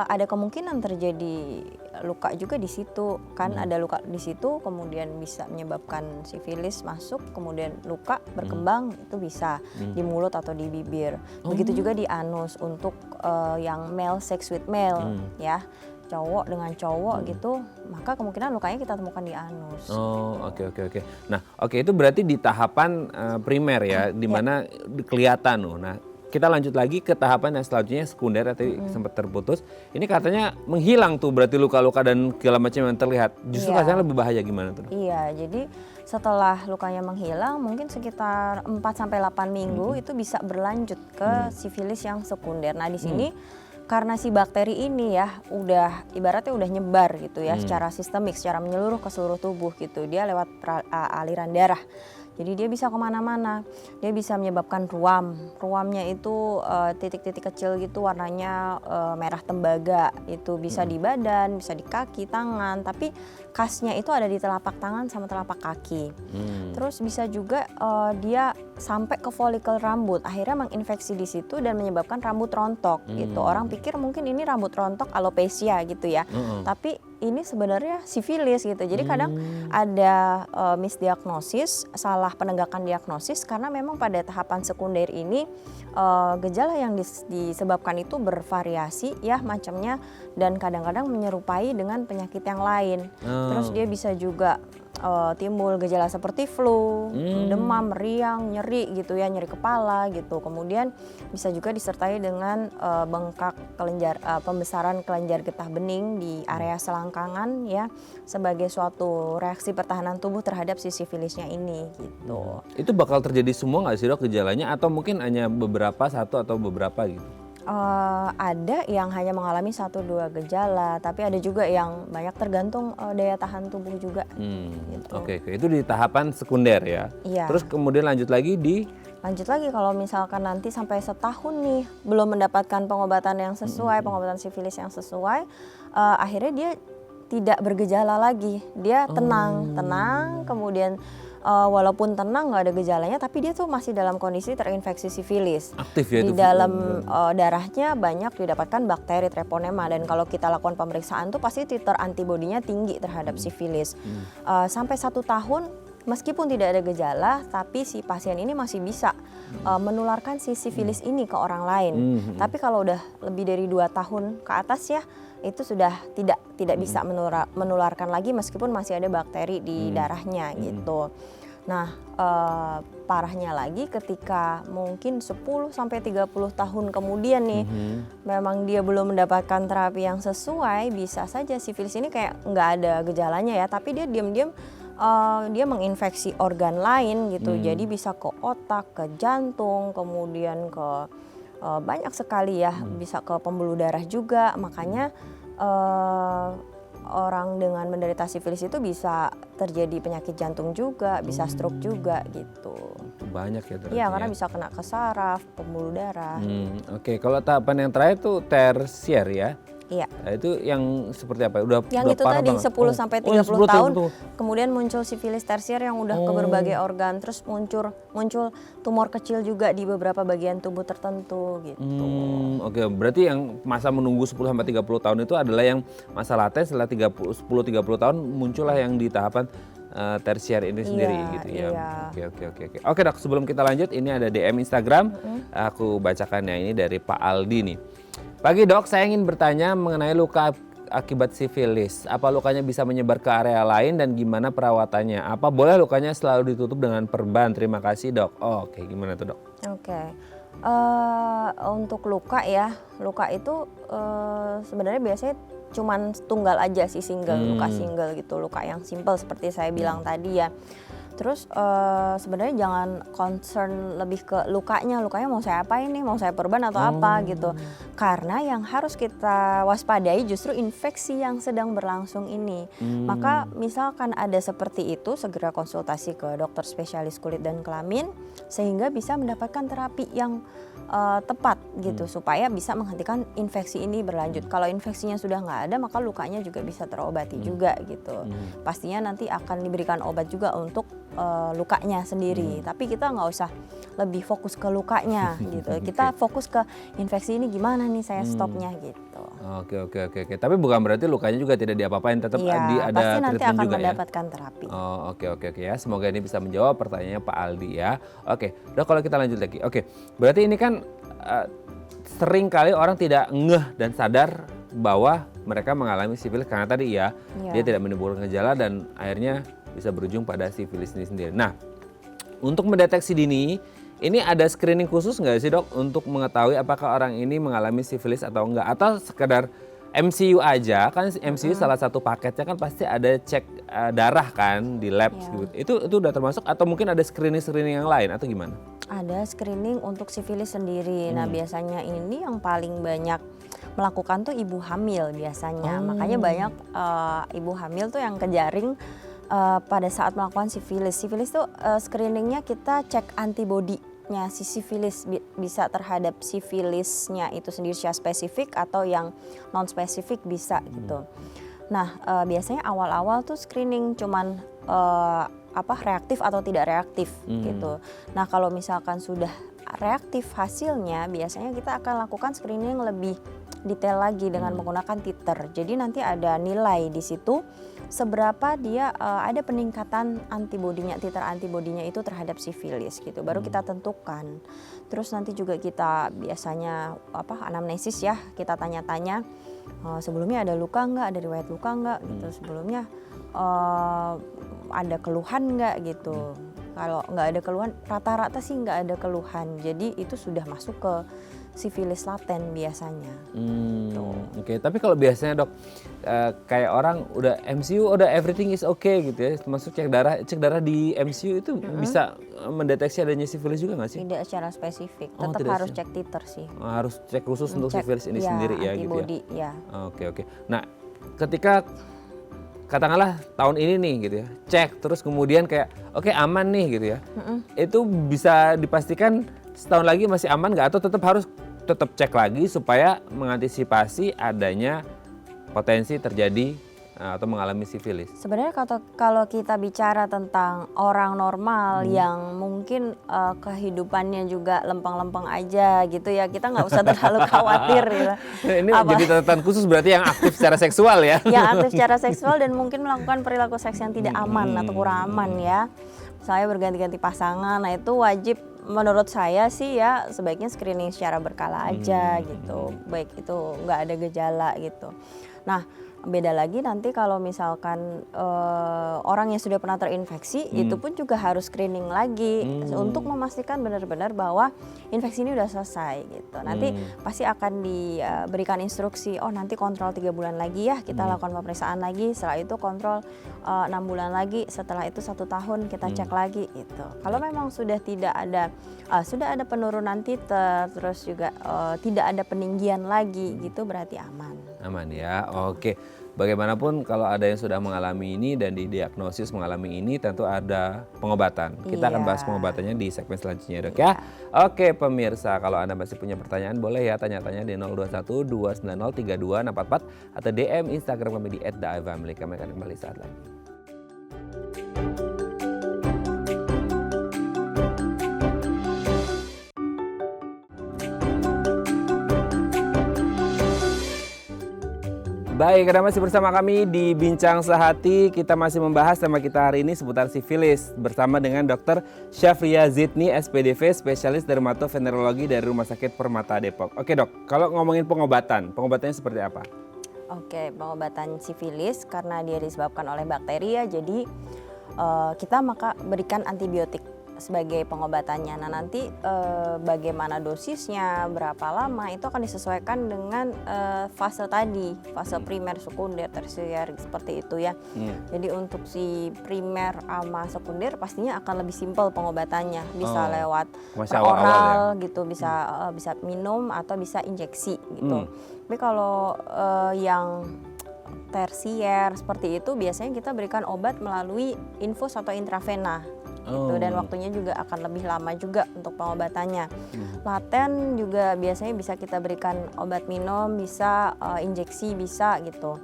ada kemungkinan terjadi luka juga di situ kan, ada luka di situ kemudian bisa menyebabkan sifilis masuk, kemudian luka berkembang itu bisa di mulut atau di bibir. Begitu juga di anus untuk yang male sex with male ya, cowok dengan cowok gitu, maka kemungkinan lukanya kita temukan di anus. Oh, oke. Nah, oke itu berarti di tahapan primer ya, di mana kelihatan loh. Nah, kita lanjut lagi ke tahapan yang selanjutnya sekunder, tadi sempat terputus. Ini katanya menghilang tuh berarti luka-luka dan segala macam yang terlihat. Justru Iya. katanya lebih bahaya gimana tuh? Iya, jadi setelah lukanya menghilang mungkin sekitar 4-8 minggu itu bisa berlanjut ke sifilis yang sekunder. Nah, di sini karena si bakteri ini ya udah ibaratnya udah nyebar gitu ya secara sistemik, secara menyeluruh ke seluruh tubuh gitu. Dia lewat aliran darah. Jadi dia bisa kemana-mana, dia bisa menyebabkan ruam. Ruamnya itu titik-titik kecil gitu warnanya merah tembaga. Itu bisa di badan, bisa di kaki, tangan. Tapi khasnya itu ada di telapak tangan sama telapak kaki. Terus bisa juga dia sampai ke folikel rambut. Akhirnya menginfeksi di situ dan menyebabkan rambut rontok gitu. Orang pikir mungkin ini rambut rontok alopecia gitu ya. Tapi ini sebenarnya sifilis gitu. Jadi kadang ada misdiagnosis, salah penegakan diagnosis karena memang pada tahapan sekunder ini gejala yang disebabkan itu bervariasi ya macamnya dan kadang-kadang menyerupai dengan penyakit yang lain. Terus dia bisa juga timbul gejala seperti flu, demam, meriang, nyeri gitu ya, nyeri kepala gitu. Kemudian bisa juga disertai dengan bengkak pembesaran kelenjar getah bening di area selangkangan ya sebagai suatu reaksi pertahanan tubuh terhadap si sifilisnya ini gitu. Itu bakal terjadi semua nggak sih dok gejalanya atau mungkin hanya beberapa, satu atau beberapa gitu? Ada yang hanya mengalami 1-2 gejala, tapi ada juga yang banyak tergantung daya tahan tubuh juga. Gitu. Oke, itu di tahapan sekunder ya. Iya. Terus kemudian lanjut lagi Lanjut lagi kalau misalkan nanti sampai setahun nih belum mendapatkan pengobatan yang sesuai, pengobatan sifilis yang sesuai, akhirnya dia tidak bergejala lagi. Dia tenang, kemudian walaupun tenang nggak ada gejalanya, tapi dia tuh masih dalam kondisi terinfeksi sifilis. aktif ya Di itu. dalam darahnya banyak didapatkan bakteri treponema dan kalau kita lakukan pemeriksaan tuh pasti titer antibodinya tinggi terhadap sifilis. Sampai 1 tahun meskipun tidak ada gejala, tapi si pasien ini masih bisa menularkan si sifilis ini ke orang lain. Tapi kalau udah lebih dari 2 tahun ke atas ya, itu sudah tidak bisa menularkan lagi meskipun masih ada bakteri di darahnya gitu. Nah, parahnya lagi ketika mungkin 10 sampai 30 tahun kemudian nih, memang dia belum mendapatkan terapi yang sesuai, bisa saja sifilis ini kayak nggak ada gejalanya ya, tapi dia diam-diam dia menginfeksi organ lain gitu. Jadi bisa ke otak, ke jantung, kemudian ke banyak sekali ya, bisa ke pembuluh darah juga. Makanya orang dengan menderita sifilis itu bisa terjadi penyakit jantung juga, bisa stroke juga gitu. Banyak ya ternyata. Iya, karena bisa kena ke saraf, pembuluh darah. Oke, kalau tahapan yang terakhir tuh tersier ya. Iya. Nah, itu yang seperti apa? Udah Yang itu parah tadi banget. 10 sampai 30 10 tahun, tuh. kemudian muncul sifilis tersier yang udah ke berbagai organ, terus muncul tumor kecil juga di beberapa bagian tubuh tertentu gitu. Oke, berarti yang masa menunggu 10 sampai 30 tahun itu adalah yang masa laten, setelah 10-30 tahun muncullah yang di tahapan tersier ini sendiri gitu ya. Iya. Oke. Oke Dok, sebelum kita lanjut ini ada DM Instagram, aku bacakannya ini dari Pak Aldi nih. Pagi Dok, saya ingin bertanya mengenai luka akibat sifilis. Apa lukanya bisa menyebar ke area lain dan gimana perawatannya? Apa boleh lukanya selalu ditutup dengan perban? Terima kasih Dok. Oke, gimana tuh Dok? Oke. Untuk luka ya, luka itu sebenarnya biasanya cuman tunggal aja sih, luka single gitu, luka yang simple seperti saya bilang tadi ya. Terus sebenarnya jangan concern lebih ke lukanya mau saya apain nih, mau saya perban atau apa gitu. Karena yang harus kita waspadai justru infeksi yang sedang berlangsung ini. Maka misalkan ada seperti itu, segera konsultasi ke dokter spesialis kulit dan kelamin sehingga bisa mendapatkan terapi yang tepat gitu supaya bisa menghentikan infeksi ini berlanjut. Kalau infeksinya sudah nggak ada, maka lukanya juga bisa terobati juga gitu. Pastinya nanti akan diberikan obat juga untuk lukanya sendiri. Tapi kita nggak usah lebih fokus ke lukanya gitu. Kita fokus ke infeksi ini gimana nih saya stopnya gitu. Oke. Tapi bukan berarti lukanya juga tidak diapa-apain, tetap ada pasti nanti treatment akan juga mendapatkan terapi. Oh, oke ya. Semoga ini bisa menjawab pertanyaannya Pak Aldi ya. Oke, Dok, kalau kita lanjut lagi. Oke, berarti ini kan sering kali orang tidak ngeh dan sadar bahwa mereka mengalami sifilis karena tadi ya, dia tidak menimbulkan gejala dan akhirnya bisa berujung pada sifilis ini sendiri. Nah, untuk mendeteksi dini, ini ada screening khusus nggak sih Dok untuk mengetahui apakah orang ini mengalami sifilis atau enggak? Atau sekedar MCU aja, kan MCU salah satu paketnya kan pasti ada cek darah kan di lab gitu. Itu udah termasuk atau mungkin ada screening yang lain atau gimana? Ada screening untuk sifilis sendiri. Nah, biasanya ini yang paling banyak melakukan tuh ibu hamil biasanya. Makanya banyak ibu hamil tuh yang kejaring pada saat melakukan sifilis. Sifilis tuh screeningnya kita cek antibodinya si sifilis, bisa terhadap sifilisnya itu sendiri secara spesifik atau yang non spesifik bisa gitu. Nah, biasanya awal-awal tuh screening cuman reaktif atau tidak reaktif gitu. Nah, kalau misalkan sudah reaktif hasilnya, biasanya kita akan lakukan screening lebih detail lagi dengan menggunakan titer. Jadi nanti ada nilai di situ seberapa dia ada peningkatan antibodinya, titer antibodinya itu terhadap sifilis gitu. Baru kita tentukan. Terus nanti juga kita biasanya anamnesis ya, kita tanya-tanya sebelumnya ada luka enggak, ada riwayat luka enggak gitu. Sebelumnya ada keluhan enggak gitu. Kalau nggak ada keluhan, rata-rata sih nggak ada keluhan. Jadi itu sudah masuk ke sifilis laten biasanya. Oke, tapi kalau biasanya Dok, kayak orang udah MCU udah everything is okay gitu ya, termasuk cek darah di MCU itu bisa mendeteksi adanya sifilis juga nggak sih? Tidak secara spesifik, tetap harus cek titer sih. Harus cek khusus untuk sifilis ini sendiri ya antibody, gitu ya? ya. Oke. Nah, ketika katakanlah tahun ini nih gitu ya, cek terus kemudian kayak oke, aman nih gitu ya, itu bisa dipastikan setahun lagi masih aman nggak atau harus tetap cek lagi supaya mengantisipasi adanya potensi terjadi atau mengalami sifilis? Sebenarnya kalau kita bicara tentang orang normal yang mungkin kehidupannya juga lempeng-lempeng aja gitu ya, kita nggak usah terlalu khawatir gitu. Ini jadi catatan khusus berarti yang aktif secara seksual ya? Yang aktif secara seksual dan mungkin melakukan perilaku seks yang tidak aman atau kurang aman ya. Saya berganti-ganti pasangan, nah itu wajib menurut saya sih ya sebaiknya screening secara berkala aja gitu. Baik itu nggak ada gejala gitu. Nah, beda lagi nanti kalau misalkan orang yang sudah pernah terinfeksi itu pun juga harus screening lagi untuk memastikan benar-benar bahwa infeksi ini udah selesai gitu. Nanti pasti akan diberikan instruksi, oh nanti kontrol 3 bulan lagi ya, kita lakukan pemeriksaan lagi, setelah itu kontrol 6 bulan lagi, setelah itu 1 tahun kita cek lagi gitu. Kalau memang sudah tidak ada penurunan titer, terus juga tidak ada peninggian lagi gitu, berarti aman. Aman ya, oke. Bagaimanapun kalau ada yang sudah mengalami ini dan didiagnosis mengalami ini tentu ada pengobatan. Kita akan bahas pengobatannya di segmen selanjutnya, Dok ya. Oke pemirsa, kalau Anda masih punya pertanyaan boleh ya tanya-tanya di 021 290 32644 atau DM Instagram kami di @daifamily. Kami akan kembali saat lagi. Baik, Anda masih bersama kami di Bincang Sehati. Kita masih membahas tema kita hari ini seputar sifilis bersama dengan Dr. Syafria Zidni, SPDV, spesialis dermatovenerologi dari Rumah Sakit Permata Depok. Oke dok, kalau ngomongin pengobatannya seperti apa? Oke, pengobatan sifilis karena dia disebabkan oleh bakteri ya, jadi kita maka berikan antibiotik sebagai pengobatannya. Nah nanti bagaimana dosisnya, berapa lama itu akan disesuaikan dengan fase tadi, fase primer, sekunder, tersier seperti itu ya. Jadi untuk si primer sama sekunder pastinya akan lebih simpel pengobatannya, bisa lewat oral ya? Gitu, bisa minum atau bisa injeksi gitu. Tapi kalau yang tersier seperti itu biasanya kita berikan obat melalui infus atau intravena. Gitu, dan waktunya juga akan lebih lama juga untuk pengobatannya. Laten juga biasanya bisa kita berikan obat minum, bisa injeksi, bisa gitu.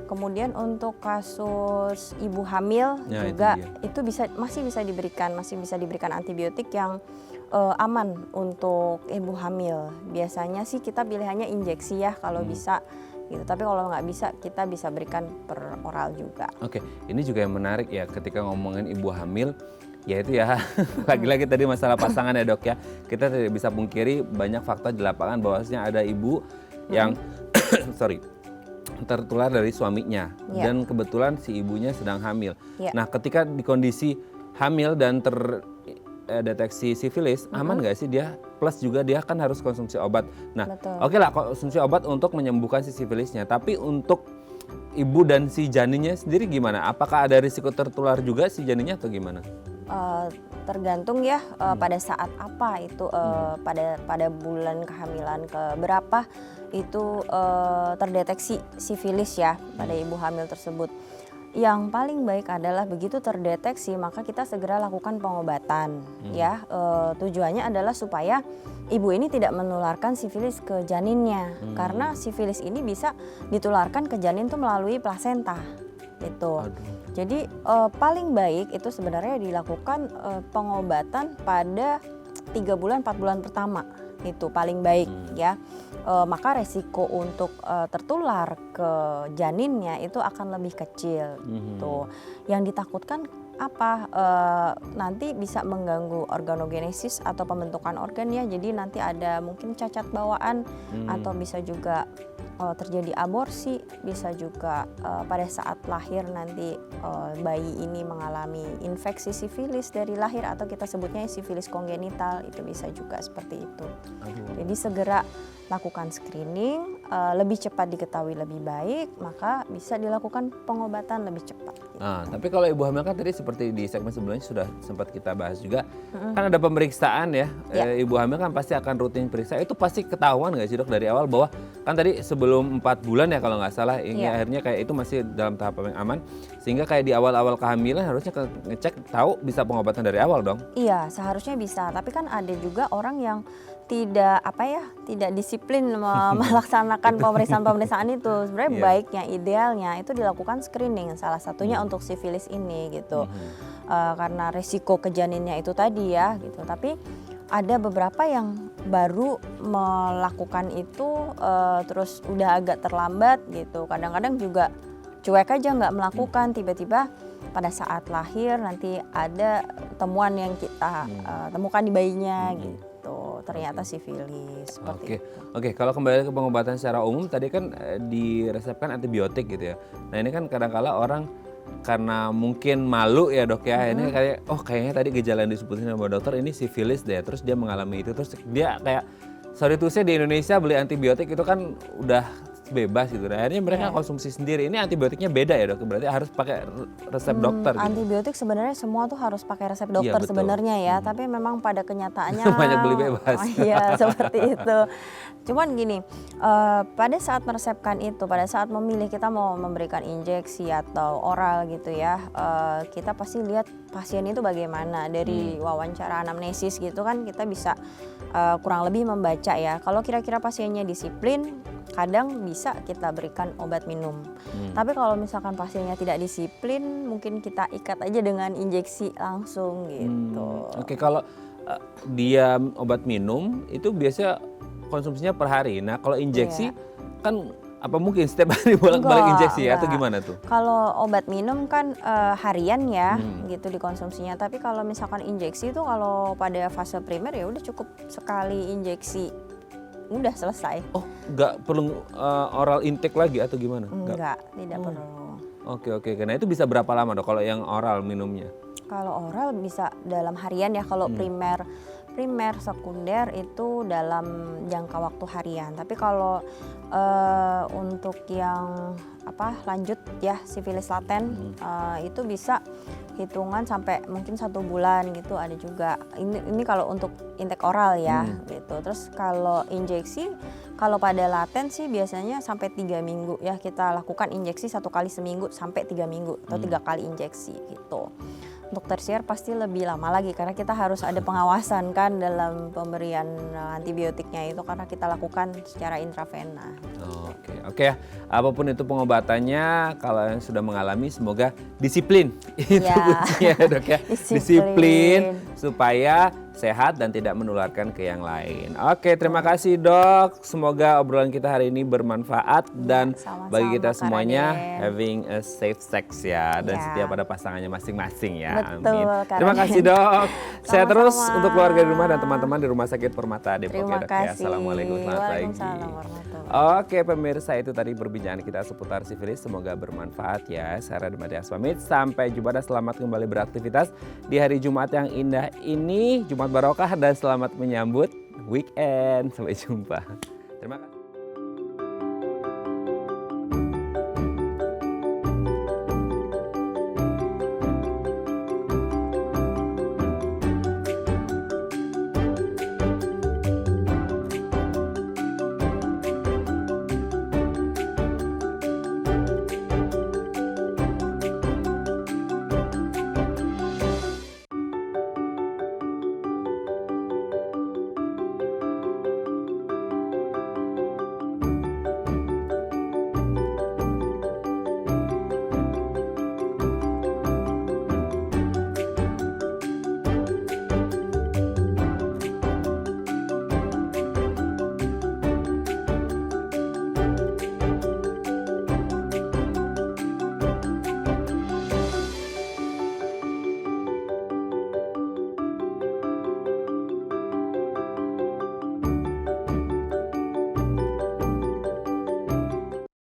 Kemudian untuk kasus ibu hamil juga itu masih bisa diberikan antibiotik yang aman untuk ibu hamil. Biasanya sih kita pilihannya injeksi ya kalau bisa. Gitu. Tapi kalau nggak bisa, kita bisa berikan per oral juga. Oke, ini juga yang menarik ya ketika ngomongin ibu hamil, ya itu ya lagi-lagi tadi masalah pasangan ya dok ya. Kita tidak bisa pungkiri banyak fakta di lapangan bahwasanya ada ibu yang tertular dari suaminya dan kebetulan si ibunya sedang hamil. Nah ketika di kondisi hamil dan terdeteksi sifilis, aman nggak sih dia? Plus juga dia kan harus konsumsi obat. Nah, oke lah konsumsi obat untuk menyembuhkan si sifilisnya. Tapi untuk ibu dan si janinnya sendiri gimana? Apakah ada risiko tertular juga si janinnya atau gimana? Tergantung ya pada saat apa itu pada bulan kehamilan keberapa itu terdeteksi sifilis ya pada ibu hamil tersebut. Yang paling baik adalah begitu terdeteksi maka kita segera lakukan pengobatan ya. Tujuannya adalah supaya ibu ini tidak menularkan sifilis ke janinnya karena sifilis ini bisa ditularkan ke janin tuh melalui plasenta gitu. Jadi paling baik itu sebenarnya dilakukan pengobatan pada 3 bulan 4 bulan pertama itu paling baik ya. Maka resiko untuk tertular ke janinnya itu akan lebih kecil gitu. Yang ditakutkan apa? Nanti bisa mengganggu organogenesis atau pembentukan organ ya. Jadi nanti ada mungkin cacat bawaan atau bisa juga terjadi aborsi, bisa juga pada saat lahir nanti bayi ini mengalami infeksi sifilis dari lahir atau kita sebutnya sifilis kongenital, itu bisa juga seperti itu. Jadi segera lakukan screening, lebih cepat diketahui lebih baik, maka bisa dilakukan pengobatan lebih cepat. Nah, tapi kalau ibu hamil kan tadi seperti di segmen sebelumnya sudah sempat kita bahas juga, kan ada pemeriksaan ya. Ya. Ibu hamil kan pasti akan rutin periksa. Itu pasti ketahuan nggak sih dok dari awal bahwa kan tadi sebelum 4 bulan ya kalau nggak salah, ini Ya. akhirnya kayak itu masih dalam tahap yang aman, sehingga kayak di awal-awal kehamilan harusnya ngecek tahu bisa pengobatan dari awal dong. Iya, seharusnya bisa. Tapi kan ada juga orang yang tidak tidak disiplin melaksanakan pemeriksaan-pemeriksaan itu. Sebenarnya Iya. baiknya, idealnya itu dilakukan screening. Salah satunya untuk sifilis ini gitu. Karena risiko ke janinnya itu tadi ya gitu. Tapi ada beberapa yang baru melakukan itu terus udah agak terlambat gitu. Kadang-kadang juga cuek aja nggak melakukan, tiba-tiba pada saat lahir nanti ada temuan yang kita temukan di bayinya gitu. Ternyata sifilis seperti itu. Oke, kalau kembali ke pengobatan secara umum tadi kan diresepkan antibiotik gitu ya. Nah ini kan kadang-kala orang karena mungkin malu ya dok ya, ini kayak kayaknya tadi gejala yang disebutin sama dokter ini sifilis deh, terus dia mengalami itu, terus dia kayak sorry to say di Indonesia beli antibiotik itu kan udah bebas gitu. Akhirnya mereka konsumsi sendiri. Ini antibiotiknya beda ya dok, berarti harus pakai resep dokter gitu. Antibiotik sebenarnya semua tuh harus pakai resep dokter betul. sebenarnya ya, tapi memang pada kenyataannya Banyak beli bebas. Iya seperti itu. Cuman gini, pada saat meresepkan itu, pada saat memilih kita mau memberikan injeksi atau oral gitu ya, kita pasti lihat pasien itu bagaimana dari wawancara anamnesis gitu kan kita bisa kurang lebih membaca ya. Kalau kira-kira pasiennya disiplin, kadang bisa kita berikan obat minum. Tapi kalau misalkan pasiennya tidak disiplin, mungkin kita ikat aja dengan injeksi langsung gitu. Oke, kalau dia obat minum itu biasanya konsumsinya per hari. Nah kalau injeksi kan apa mungkin setiap hari bolak-balik injeksi ya atau gimana tuh? Kalau obat minum kan harian ya gitu dikonsumsinya. Tapi kalau misalkan injeksi itu kalau pada fase primer ya udah cukup sekali injeksi. Udah selesai. Oh, nggak perlu oral intake lagi atau gimana? Enggak, tidak perlu. Oke. Nah itu bisa berapa lama dok kalau yang oral minumnya? Kalau oral bisa dalam harian ya, kalau primer, sekunder itu dalam jangka waktu harian. Tapi kalau untuk yang lanjut ya sifilis laten itu bisa hitungan sampai mungkin 1 bulan gitu ada juga. Ini kalau untuk intake oral ya gitu. Terus kalau injeksi, kalau pada laten sih biasanya sampai 3 minggu ya, kita lakukan injeksi 1 kali seminggu sampai 3 minggu atau 3 kali injeksi gitu. Untuk tersier pasti lebih lama lagi karena kita harus ada pengawasan kan dalam pemberian antibiotiknya itu karena kita lakukan secara intravena. Oke ya, apapun itu pengobatannya, kalau yang sudah mengalami semoga disiplin. Itu kuncinya dok ya. Disiplin supaya sehat dan tidak menularkan ke yang lain. Oke, terima kasih dok. Semoga obrolan kita hari ini bermanfaat dan bagi kita semuanya having a safe sex ya dan setia pada pasangannya masing-masing ya. Betul, amin. Terima kasih dok. Saya terus untuk keluarga di rumah dan teman-teman di Rumah Sakit Permata Depok ya dok ya. Assalamualaikum, selamat pagi. Oke pemirsa, itu tadi perbincangan kita seputar sifilis. Semoga bermanfaat ya. Saya Radhi Matias pamit. Sampai jumpa dan selamat kembali beraktivitas di hari Jumat yang indah ini. Jumat barokah dan selamat menyambut weekend. Sampai jumpa. Terima kasih.